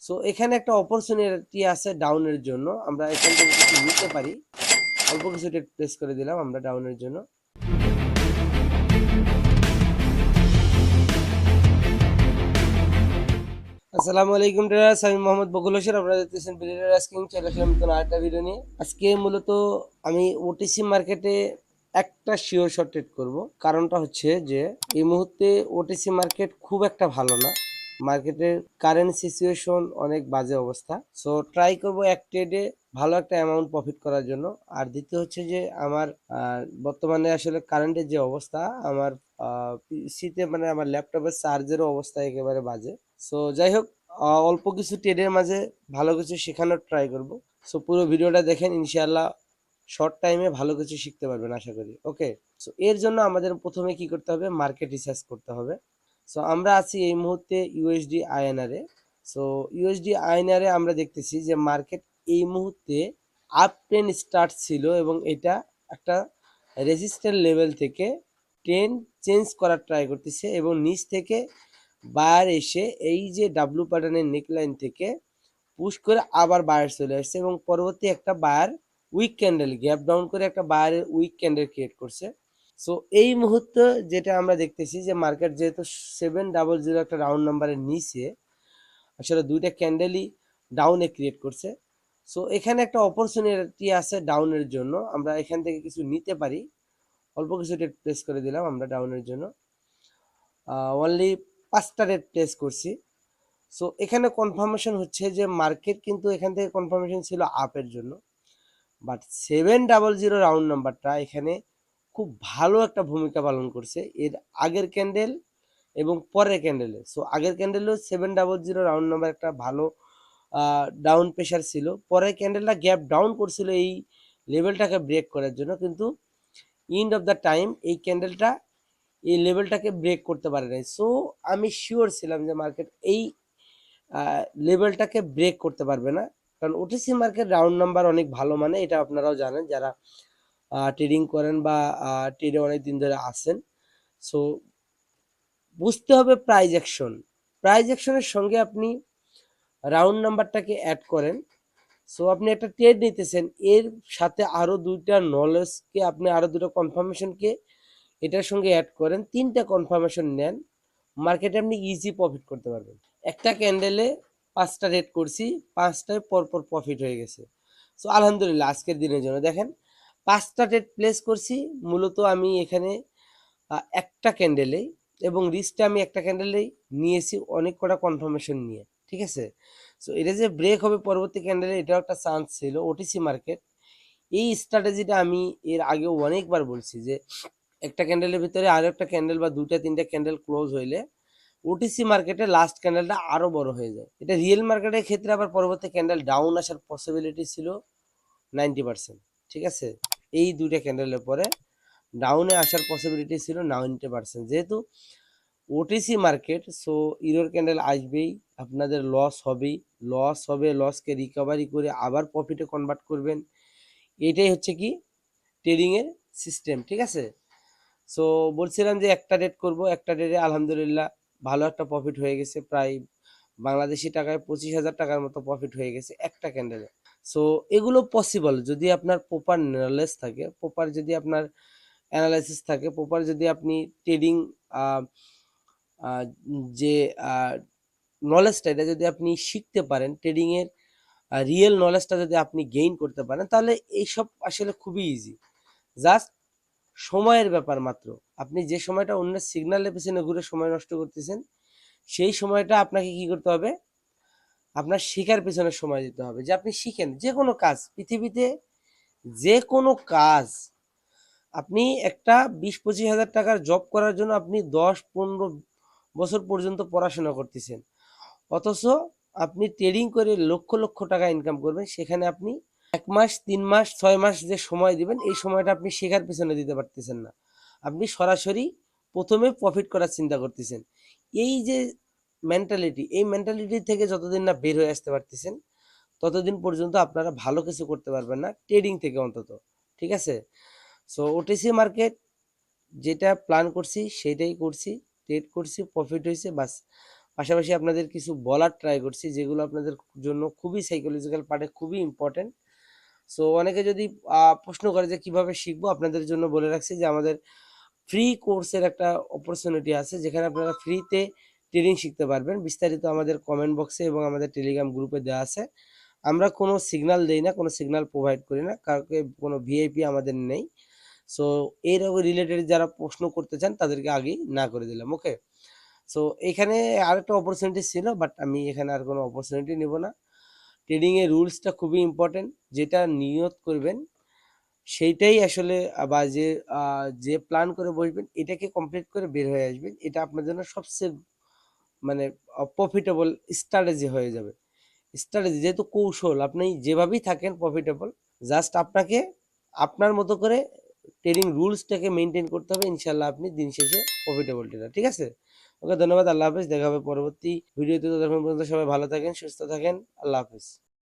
So এখানে একটা opportunity আছে ডাউনের জন্য, আমরা এখান থেকে কিছু নিতে পারি। অল্প কিছু টেক প্রেস করে দিলাম আমরা ডাউনের জন্য। আসসালামু আলাইকুম ট্রেডার্স, আমি মোহাম্মদ বকুল হোসেন। আপনারা দেখতেছেন বিলিয়নার আস্কিং চলে আসলাম নতুন আরেকটা ভিডিও নিয়ে। আজকে মূলত আমি ওটিসি মার্কেটে একটা শিওর শট ট্রেড করব। কারণটা হচ্ছে যে এই মুহূর্তে ওটিসি মার্কেট খুব একটা ভালো না, মার্কেটের কারেন্ট সিচুয়েশন অনেক বাজে অবস্থা। সো ট্রাই করব এক ট্রেডে ভালো একটা অ্যামাউন্ট প্রফিট করার জন্য। আর দ্বিতীয় হচ্ছে যে আমার বর্তমানে আসলে কারেন্টের যে অবস্থা, আমার পিসিতে মানে আমার ল্যাপটপের চার্জেরও অবস্থা একেবারে বাজে। সো যাই হোক, অল্প কিছু ট্রেডের মাঝে ভালো কিছু শেখানোর ট্রাই করব। সো পুরো ভিডিওটা দেখেন, ইনশাআল্লাহ শর্ট টাইমে ভালো কিছু শিখতে পারবেন আশা করি। ওকে, সো এর জন্য আমাদের প্রথমে কি করতে হবে, মার্কেট রিসার্চ করতে হবে। সো আমরা আছি এই মুহূর্তে ইউএসডি আইএনআরে। সো ইউএসডি আইএনআরে আমরা দেখতেছি যে মার্কেট এই মুহূর্তে আপ ট্রেন স্টার্ট ছিল এবং এটা একটা রেজিস্ট্যান্ট লেভেল থেকে ট্রেন চেঞ্জ করার ট্রাই করতেছে এবং নিচ থেকে বায়ার এসে এই যে ডাব্লু প্যাটার্নের নেকলাইন থেকে পুশ করে আবার বায়ার চলে আসছে এবং পরবর্তী একটা buyer weak candle gap down করে একটা বায়ারের উইক ক্যান্ডেল ক্রিয়েট করছে। সো এই মুহূর্তে যেটা আমরা দেখতেছি যে মার্কেট যেহেতু 700 একটা রাউন্ড নাম্বারের নিচে আসলে দুইটা ক্যান্ডেলই ডাউনে ক্রিয়েট করছে। সো এখানে একটা অপরচুনিটি আছে ডাউনের জন্য, আমরা এখান থেকে কিছু নিতে পারি। অল্প কিছু রেট প্লেস করে দিলাম আমরা ডাউনের জন্য, অনলি 5টা রেট প্লেস করছি। সো এখানে কনফার্মেশন হচ্ছে যে মার্কেট কিন্তু এখান থেকে কনফার্মেশন ছিল আপের জন্য, বাট 700 রাউন্ড নাম্বারটা এখানে খুব ভালো একটা ভূমিকা পালন করছে এর আগের ক্যান্ডেল এবং পরের ক্যান্ডেলে। সো আগের ক্যান্ডেলেও 700 রাউন্ড নাম্বার একটা ভালো ডাউন প্রেশার ছিল, পরের ক্যান্ডেলটা গ্যাপ ডাউন করছিল এই লেভেলটাকে ব্রেক করার জন্য, কিন্তু এন্ড অফ দ্য টাইম এই ক্যান্ডেলটা এই লেভেলটাকে ব্রেক করতে পারে নাই। সো আমি শিওর ছিলাম যে মার্কেট এই লেভেলটাকে ব্রেক করতে পারবে না, কারণ ওটিসি মার্কেট রাউন্ড নাম্বার অনেক ভালো, মানে এটা আপনারাও জানেন যারা ট্রেডিং করেন বা ট্রেডে অনেক দিন ধরে আসেন। সো বুঝতে হবে প্রাইজ অ্যাকশন, প্রাইজ অ্যাকশনের সঙ্গে আপনি রাউন্ড নাম্বারটাকে অ্যাড করেন। সো আপনি একটা ট্রেড নিতেছেন, এর সাথে আরো দুইটা নলেজকে আপনি আরো দুটো কনফার্মেশনকে এটার সঙ্গে অ্যাড করেন, 3টা কনফার্মেশন নেন, মার্কেটে আপনি ইজি প্রফিট করতে পারবেন। একটা ক্যান্ডেলে 5টা রেট করছি, 5টায় পরপর প্রফিট হয়ে গেছে। সো আলহামদুলিল্লাহ আজকের দিনের জন্য দেখেন 5টা রেট প্লেস করছি। মূলত আমি এখানে একটা ক্যান্ডেলেই এবং রিস্কটা আমি একটা ক্যান্ডেলেই নিয়েছি অনেক কটা কনফার্মেশন নিয়ে, ঠিক আছে। সো এটা যে ব্রেক হবে পরবর্তী ক্যান্ডেলে এটাও একটা চান্স ছিল। ওটিসি মার্কেট এই স্ট্র্যাটেজিটা আমি এর আগেও অনেকবার বলছি যে একটা ক্যান্ডেলের ভিতরে আরো একটা ক্যান্ডেল বা 2টা 3টা ক্যান্ডেল ক্লোজ হইলে ওটিসি মার্কেটে লাস্ট ক্যান্ডেলটা আরো বড় হয়ে যায়। এটা রিয়েল মার্কেটের ক্ষেত্রে আবার পরবর্তী ক্যান্ডেল ডাউন আসার পসিবিলিটি ছিল 90%, ঠিক আছে। এই 2টা ক্যান্ডেলের পরে ডাউনে আসার পসিবিলিটি ছিল 90%। যেহেতু OTC market, so error candle আসবেই, আপনাদের লস হবেই, লস হবে, লসকে রিকভারি করে আবার প্রফিটে কনভার্ট করবেন। এটাই হচ্ছে কি ট্রেডিং এর সিস্টেম, ঠিক আছে। সো বলছিলাম যে একটা রেট করব, একটা রেটে আলহামদুলিল্লাহ ভালো একটা প্রফিট হয়ে গেছে, প্রায় বাংলাদেশি টাকায় 25,000 টাকার মতো প্রফিট হয়ে গেছে একটা ক্যান্ডেলে। সো এগুলো পসিবল যদি আপনার প্রপার নলেজ থাকে, প্রপার যদি আপনার অ্যানালাইসিস থাকে, প্রপার যদি আপনি ট্রেডিং যে নলেজটা এটা যদি আপনি শিখতে পারেন, ট্রেডিং এর রিয়েল নলেজটা যদি আপনি গেইন করতে পারেন, তাহলে এইসব আসলে খুবই ইজি। জাস্ট সময়ের ব্যাপার মাত্র। আপনি যে সময়টা অন্যের সিগন্যালের পেছনে ঘুরে সময় নষ্ট করতেছেন, সেই সময়টা আপনাকে কি করতে হবে, আপনার শেখার পেছনে সময় দিতে হবে। যে আপনি শিখেন যে কোনো কাজ পৃথিবীতে, যে কোনো কাজ আপনি একটা 20-25 হাজার টাকার জব করার জন্য আপনি 10-15 বছর পর্যন্ত পড়াশোনা করতেছেন, অথচ আপনি ট্রেডিং করে লক্ষ লক্ষ টাকা ইনকাম করবেন, সেখানে আপনি 1 মাস 3 মাস 6 মাস যে সময় দিবেন এই সময়টা আপনি শেখার পেছনে দিতে পারতেছেন না, আপনি সরাসরি প্রথমে প্রফিট করার চিন্তা করতেছেন। এই যে মেন্টালিটি, এই মেন্টালিটি থেকে যতদিন না বের হয়ে আসতে পারতেছেন ততদিন পর্যন্ত আপনারা ভালো কিছু করতে পারবেন না ট্রেডিং থেকে অন্তত, ঠিক আছে। সো ওটিসি মার্কেট যেটা প্ল্যান করছি সেটাই করছি, ট্রেড করছি, প্রফিট হয়েছে, বাস পাশাপাশি আপনাদের কিছু বলার ট্রাই করছি যেগুলো আপনাদের জন্য খুবই সাইকোলজিক্যাল পার্টে খুবই ইম্পর্টেন্ট। সো অনেকে যদি প্রশ্ন করে যে কিভাবে শিখবো, আপনাদের জন্য বলে রাখছি যে আমাদের ফ্রি কোর্সের একটা অপরচুনিটি আছে যেখানে আপনারা ফ্রিতে ট্রেডিং শিখতে পারবেন। বিস্তারিত আমাদের কমেন্ট বক্সে এবং আমাদের টেলিগ্রাম গ্রুপে দেওয়া আছে। আমরা কোনো সিগন্যাল দেই না, কোনো সিগন্যাল প্রোভাইড করি না, কাউকে কোনো ভিআইপি আমাদের নেই। সো এর রিলেটেড যারা প্রশ্ন করতে চান তাদেরকে আগেই না করে দিলাম। ওকে, সো এখানে আরেকটা অপরচুনিটি ছিল, বাট আমি এখানে আর কোনো অপরচুনিটি নেব না। ট্রেডিং এর রুলসটা খুবই ইম্পর্টেন্ট, যেটা নিয়ত করবেন সেইটাই আসলে বা যে প্ল্যান করে বসবেন এটাকে কমপ্লিট করে বের হয়ে আসবেন, এটা আপনার জন্য সবচেয়ে মানে প্রফিটেবল স্ট্র্যাটেজি হয়ে যাবে। স্ট্র্যাটেজি যেহেতু কৌশল, আপনি যেভাবেই থাকেন প্রফিটেবল, জাস্ট আপনাকে আপনার মতো করে ট্রেডিং রুলসটাকে মেনটেন করতে হবে, ইনশাল্লাহ আপনি দিন শেষে প্রফিটেবল ট্রেডার। ঠিক আছে, ওকে, ধন্যবাদ, আল্লাহ হাফেজ, দেখা হবে পরবর্তী ভিডিওতে। ততক্ষণ পর্যন্ত সবাই ভালো থাকেন, সুস্থ থাকেন, আল্লাহ হাফেজ।